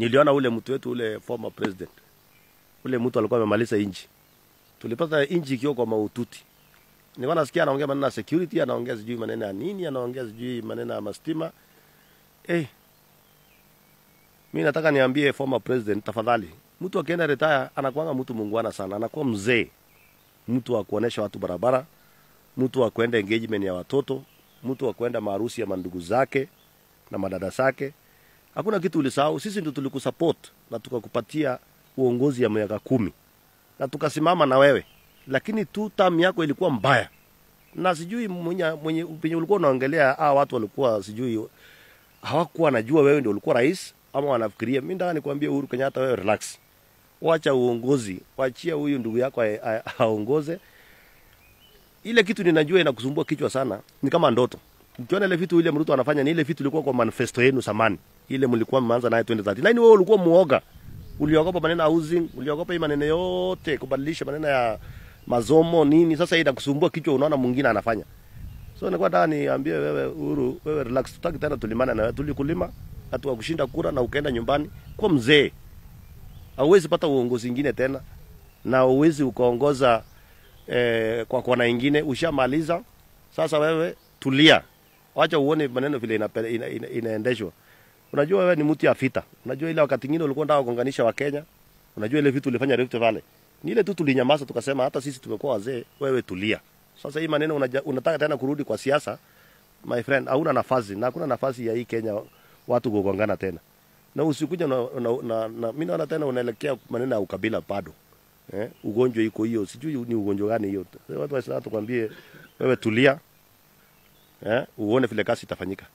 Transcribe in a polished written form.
Niliona ule mtu wetu ule former president. Ule mtu alikuwa amemaliza inji. Tulipata inji ikiwa kwa maututi. Nilikuwa nasikia anaongea maneno ya security, anaongea sijui maneno ya nini, anaongea sijui maneno ya mastima. Mimi nataka niambie former president, tafadhali. Mtu akienda retire anakuanga mtu muungwana sana, anakuwa mzee. Mtu wa kuonesha watu barabara, mtu wa kwenda engagement ya watoto, mtu wa kwenda maharusi ya mandugu zake na madada zake. Hakuna kitu ulisahau. Sisi ndio tulikusupport na tukakupatia uongozi ya miaka 10. Na tukasimama na wewe. Lakini tu term yako ilikuwa mbaya. Na sijui mwenye ulikuwa unaongelea watu walikuwa sijui hawakuwa wanajua wewe ndio ulikuwa rais ama wanafikiria. Mimi nataka nikwambie Uhuru Kenyatta, wewe relax. Wacha uongozi, waachia huyu ndugu yako aongoze. Ile kitu ninajua inakusumbua kichwa sana, ni kama ndoto. Ukiona ile vitu ile Ruto anafanya, ni ile vitu ilikuwa kwa manifesto yenu zamani. Ile mlikuwa mmeanza nayo 2030. Nani wewe ulikuwa muoga? Uliogopa maneno ya housing, uliogopa hii maneno yote, kubadilisha maneno ya masomo nini. Sasa hii inakusumbua kichwa, unaona mwingine anafanya. So nilikuwa nataka niambie wewe Uhuru, wewe relax, tutaki tena tulimana na wewe. Tulikulima, hatu kushinda kura na ukaenda nyumbani kwa mzee. Hauwezi pata uongozi mwingine tena na uwezi ukaongoza kwa kona nyingine, ushamaliza. Sasa wewe tulia. Wacha uone maneno vile inaendeshwa. Unajua wewe ni mtu ya vita. Unajua ile wakati mwingine ulikuwa unataka kuunganisha wa Kenya. Unajua ile vitu ulifanya Rift Valley. Ni ile tu tulinyamaza tukasema hata sisi tumekuwa wazee, wewe tulia. Sasa hii maneno unataka tena kurudi kwa siasa, my friend, hauna nafasi na hakuna nafasi ya hii Kenya watu kugongana tena. Na usikuja mimi naona tena unaelekea maneno ya ukabila bado. Ugonjwa iko hiyo, sijui ni ugonjwa gani hiyo. Watu wa Islam tukwambie wewe tulia. Uone vile kazi itafanyika.